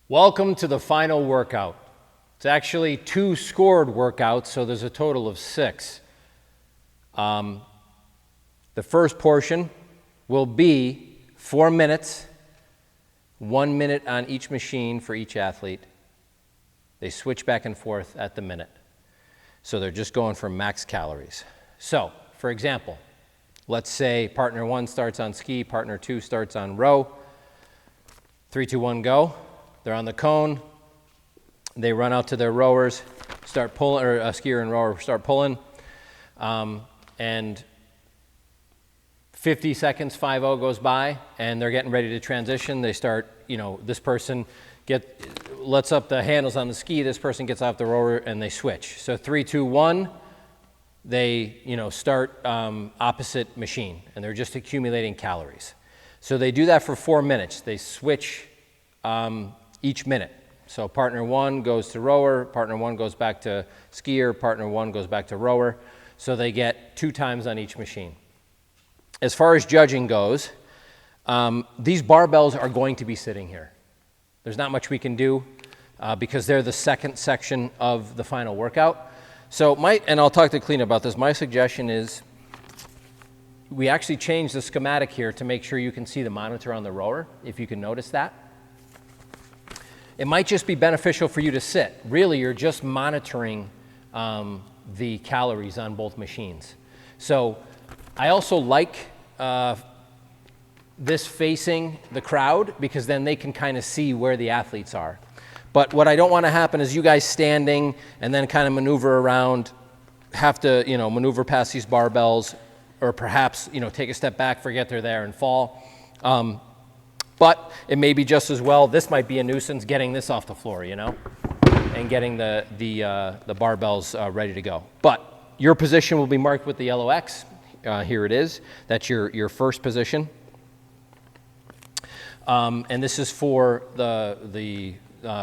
Welcome to the final workout. It's actually 2 scored workouts, so there's a total of 6. The first portion will be 4 minutes, 1 minute on each machine for each athlete. They switch back and forth at the minute. So they're just going for max calories. So, for example, let's say partner 1 starts on ski, partner 2 starts on row. 3, 2, 1, go. They're on the cone. They run out to their rowers, start pulling, or a skier and rower start pulling. And 50 seconds, 5-0 goes by, and they're getting ready to transition. They start, this person lets up the handles on the ski, this person gets off the rower, and they switch. So 3, 2, 1, they, start opposite machine, and they're just accumulating calories. So they do that for 4 minutes. They switch each minute. So partner 1 goes to rower, partner 1 goes back to skier, partner 1 goes back to rower. So they get 2 times on each machine. As far as judging goes, these barbells are going to be sitting here. There's not much we can do because they're the second section of the final workout. So and I'll talk to Clean about this, my suggestion is we actually change the schematic here to make sure you can see the monitor on the rower, if you can notice that. It might just be beneficial for you to sit. Really, you're just monitoring the calories on both machines. So I also like this facing the crowd because then they can kind of see where the athletes are. But what I don't want to happen is you guys standing and then kind of maneuver around, have to, maneuver past these barbells, or perhaps, take a step back, forget they're there and fall. But it may be just as well, this might be a nuisance getting this off the floor, and getting the barbells ready to go. But your position will be marked with the yellow X. Here it is. That's your first position. And this is for the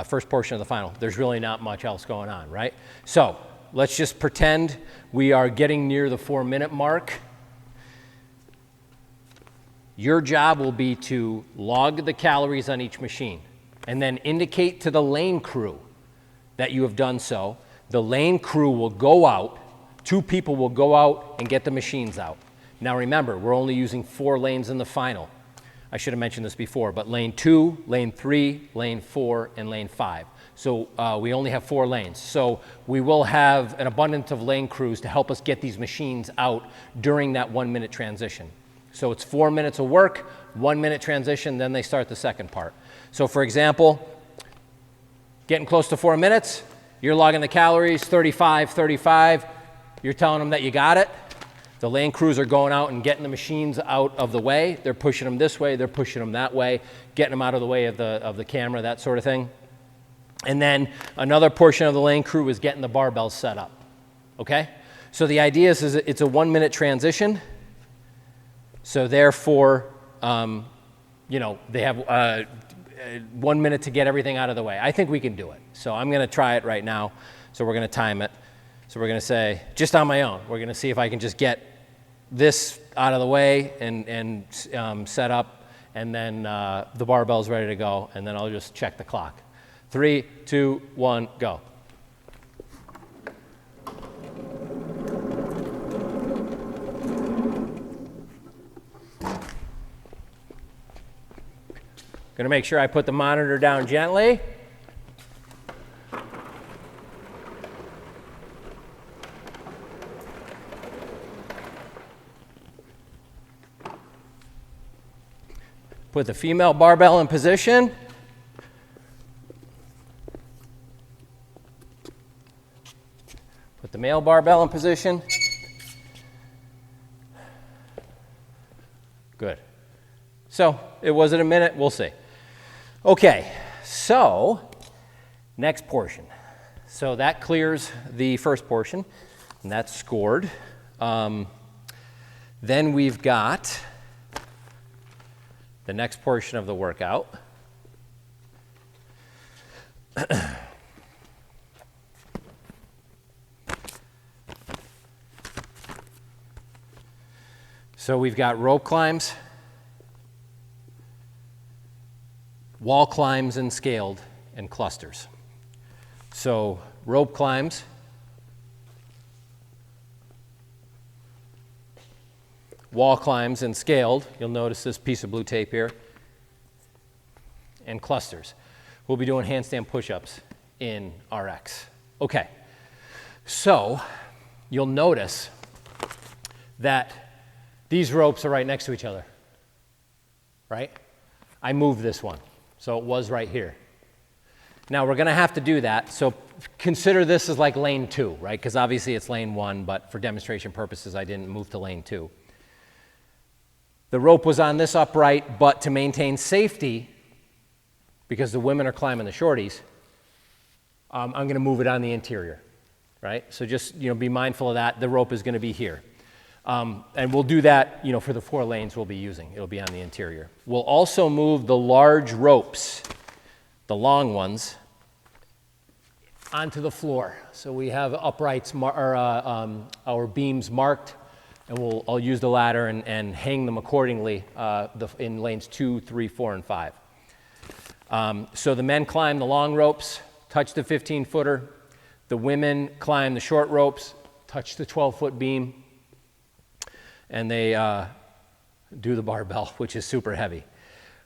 first portion of the final. There's really not much else going on, right? So let's just pretend we are getting near the 4-minute mark. Your job will be to log the calories on each machine and then indicate to the lane crew that you have done so. The lane crew will go out, 2 people will go out and get the machines out. Now remember, we're only using 4 lanes in the final. I should have mentioned this before, but lane 2, lane 3, lane 4, and lane 5. So we only have 4 lanes. So we will have an abundance of lane crews to help us get these machines out during that 1-minute transition. So it's 4 minutes of work, 1-minute transition, then they start the second part. So for example, getting close to 4 minutes, you're logging the calories, 35, you're telling them that you got it. The lane crews are going out and getting the machines out of the way. They're pushing them this way, they're pushing them that way, getting them out of the way of the camera, that sort of thing. And then another portion of the lane crew is getting the barbells set up, okay? So the idea is it's a 1-minute transition. So therefore, they have 1 minute to get everything out of the way. I think we can do it. So I'm going to try it right now. So we're going to time it. So we're going to say, just on my own, we're going to see if I can just get this out of the way and set up, and then the barbell's ready to go, and then I'll just check the clock. 3, 2, 1, go. Going to make sure I put the monitor down gently. Put the female barbell in position. Put the male barbell in position. Good. So, was it a minute? We'll see. Okay, so next portion. So that clears the first portion, and that's scored. Then we've got the next portion of the workout. So we've got rope climbs, wall climbs and scaled, and clusters. So rope climbs, wall climbs and scaled. You'll notice this piece of blue tape here. And clusters. We'll be doing handstand push-ups in RX. Okay, so you'll notice that these ropes are right next to each other, right? I moved this one, so it was right here. Now we're gonna have to do that, so consider this as like lane 2, right? Because obviously it's lane 1, but for demonstration purposes, I didn't move to lane 2. The rope was on this upright, but to maintain safety, because the women are climbing the shorties, I'm going to move it on the interior, right? So just, be mindful of that. The rope is going to be here. And we'll do that, for the 4 lanes we'll be using. It'll be on the interior. We'll also move the large ropes, the long ones, onto the floor. So we have uprights, our beams marked, and I'll use the ladder and hang them accordingly in lanes 2, 3, 4, and 5. So the men climb the long ropes, touch the 15-footer. The women climb the short ropes, touch the 12-foot beam, and they do the barbell, which is super heavy.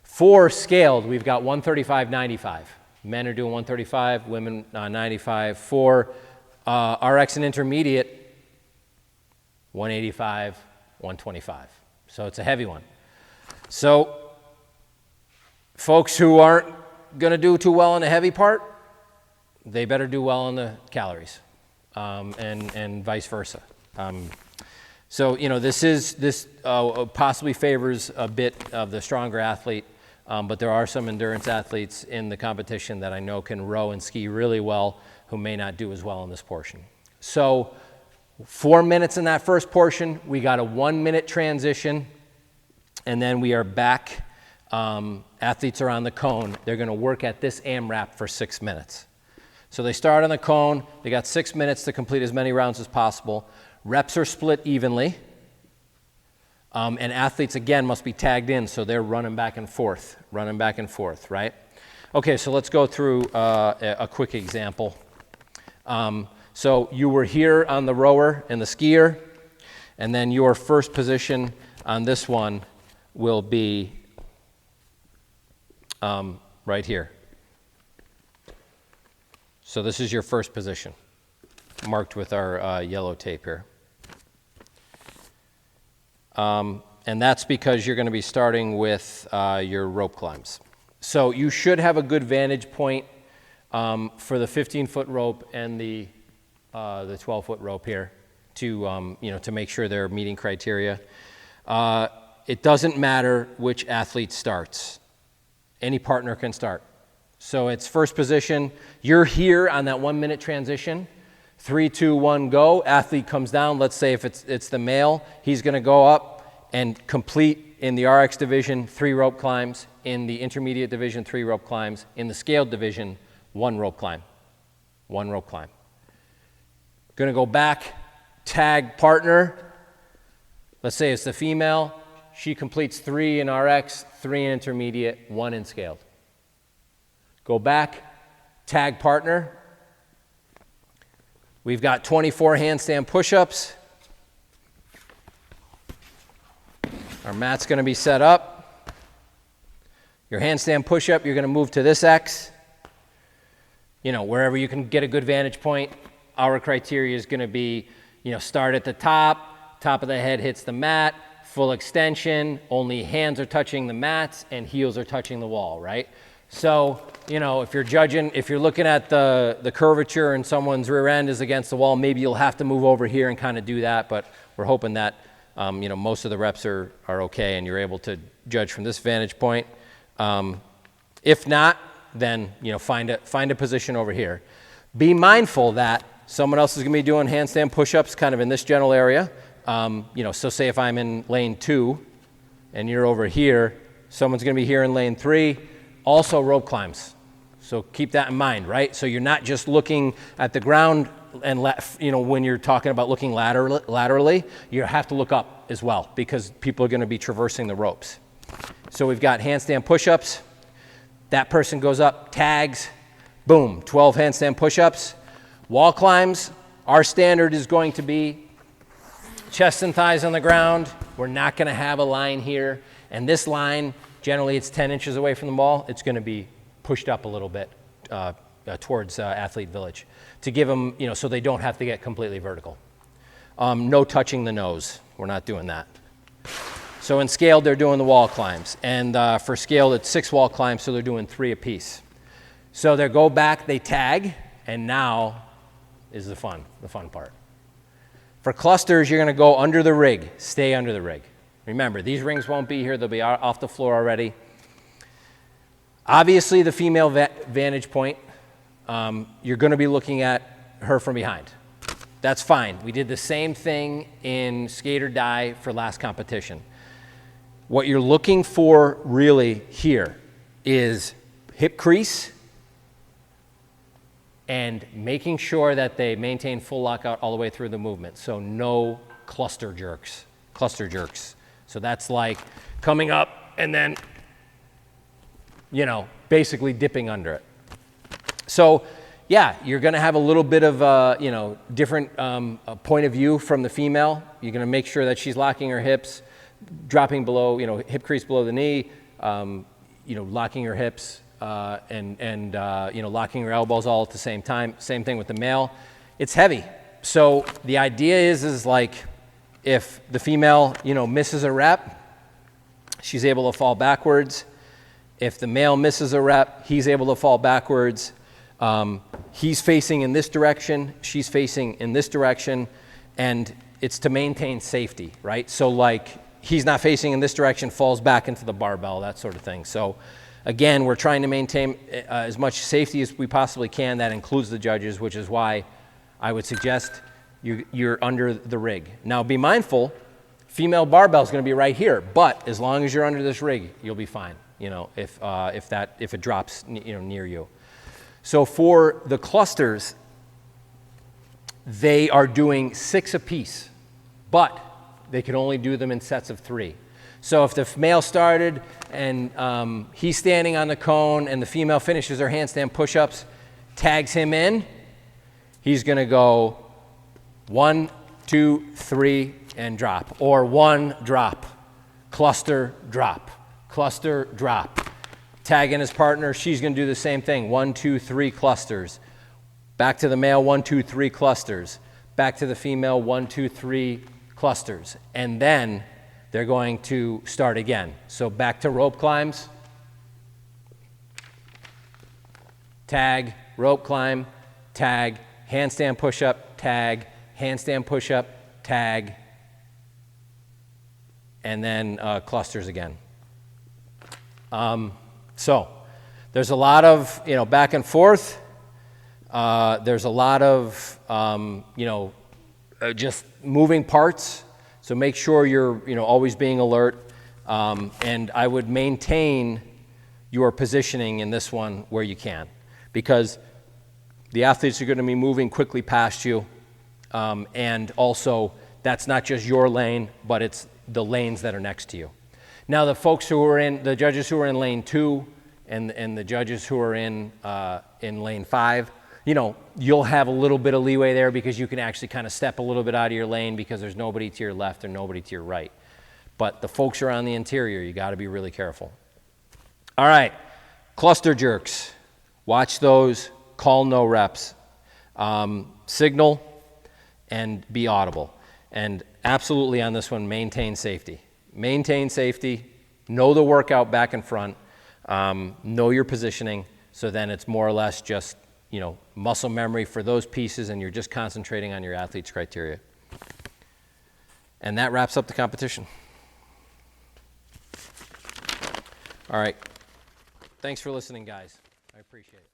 For scaled, we've got 135, 95. Men are doing 135, women 95. For RX and intermediate, 185, 125. So it's a heavy one. So folks who aren't going to do too well on the heavy part, they better do well on the calories, and vice versa. So this possibly favors a bit of the stronger athlete, but there are some endurance athletes in the competition that I know can row and ski really well who may not do as well in this portion. So 4 minutes in that first portion, we got a 1-minute transition, and then we are back. Athletes are on the cone. They're going to work at this AMRAP for 6 minutes. So they start on the cone. They got 6 minutes to complete as many rounds as possible. Reps are split evenly. And athletes, again, must be tagged in, so they're running back and forth, right? Okay, so let's go through a quick example. So you were here on the rower and the skier, and then your first position on this one will be right here. So this is your first position, marked with our yellow tape here. And that's because you're going to be starting with your rope climbs. So you should have a good vantage point for the 15-foot rope and the 12-foot rope here to to make sure they're meeting criteria. It doesn't matter which athlete starts. Any partner can start. So it's first position. You're here on that 1-minute transition. 3, 2, 1, go. Athlete comes down. Let's say if it's the male, he's going to go up and complete in the RX division 3 rope climbs. In the intermediate division, 3 rope climbs. In the scaled division, 1 rope climb. 1 rope climb. Going to go back, tag partner. Let's say it's the female. She completes 3 in RX, 3 in intermediate, 1 in scaled. Go back, tag partner. We've got 24 handstand push-ups. Our mat's going to be set up. Your handstand push-up, you're going to move to this X. Wherever you can get a good vantage point. Our criteria is going to be, start at the top of the head hits the mat, full extension, only hands are touching the mats and heels are touching the wall, right? So, if you're looking at the curvature and someone's rear end is against the wall, maybe you'll have to move over here and kind of do that, but we're hoping that, most of the reps are okay and you're able to judge from this vantage point. If not, then, find a position over here. Be mindful that someone else is going to be doing handstand push-ups kind of in this general area. So say if I'm in lane 2 and you're over here, someone's going to be here in lane 3. Also rope climbs. So keep that in mind, right? So you're not just looking at the ground and, when you're talking about looking laterally, you have to look up as well because people are going to be traversing the ropes. So we've got handstand push-ups. That person goes up, tags. boom, 12 handstand push-ups. Wall climbs, our standard is going to be chest and thighs on the ground. We're not gonna have a line here. And this line, generally it's 10 inches away from the wall. It's gonna be pushed up a little bit towards Athlete Village to give them, so they don't have to get completely vertical. No touching the nose. We're not doing that. So in scaled, they're doing the wall climbs. And for scaled, it's 6 wall climbs, so they're doing 3 apiece. So they go back, they tag, and now is the fun part. For clusters, you're gonna go under the rig, stay under the rig. Remember, these rings won't be here, they'll be off the floor already. Obviously, the female vantage point, you're gonna be looking at her from behind. That's fine. We did the same thing in skate or die for last competition. What you're looking for really here is hip crease and making sure that they maintain full lockout all the way through the movement. So no cluster jerks. So that's like coming up and then, basically dipping under it. So yeah, you're gonna have a little bit of different point of view from the female. You're gonna make sure that she's locking her hips, dropping below, hip crease below the knee, locking her hips, and locking her elbows all at the same time. Same thing with the male. It's heavy. So the idea is like if the female, misses a rep, she's able to fall backwards. If the male misses a rep, he's able to fall backwards. He's facing in this direction, she's facing in this direction, and it's to maintain safety, right? So like he's not facing in this direction, falls back into the barbell, that sort of thing. So again, we're trying to maintain as much safety as we possibly can. That includes the judges, which is why I would suggest you're under the rig. Now be mindful, female barbell is going to be right here, but as long as you're under this rig, you'll be fine, if it drops near you. So for the clusters, they are doing 6 apiece, but they can only do them in sets of 3. So if the male started and he's standing on the cone and the female finishes her handstand push-ups, tags him in, he's gonna go 1, 2, 3, and drop. Or 1, drop, cluster, drop, cluster, drop. Tagging his partner, she's gonna do the same thing. 1, 2, 3 clusters. Back to the male, 1, 2, 3 clusters. Back to the female, 1, 2, 3 clusters. And then they're going to start again. So back to rope climbs. Tag, rope climb, tag, handstand push-up, tag, handstand push-up, tag, and then clusters again. So there's a lot of, back and forth. There's a lot of, just moving parts. So make sure you're, always being alert. And I would maintain your positioning in this one where you can, because the athletes are going to be moving quickly past you. And also, that's not just your lane, but it's the lanes that are next to you. Now, the judges who are in lane 2 and the judges who are in lane 5, you'll have a little bit of leeway there because you can actually kind of step a little bit out of your lane because there's nobody to your left or nobody to your right. But the folks around the interior, you got to be really careful. All right, cluster jerks. Watch those, call no reps. Signal and be audible. And absolutely on this one, maintain safety. Maintain safety, know the workout back and front, know your positioning, so then it's more or less just, muscle memory for those pieces, and you're just concentrating on your athlete's criteria. And that wraps up the competition. All right. Thanks for listening, guys. I appreciate it.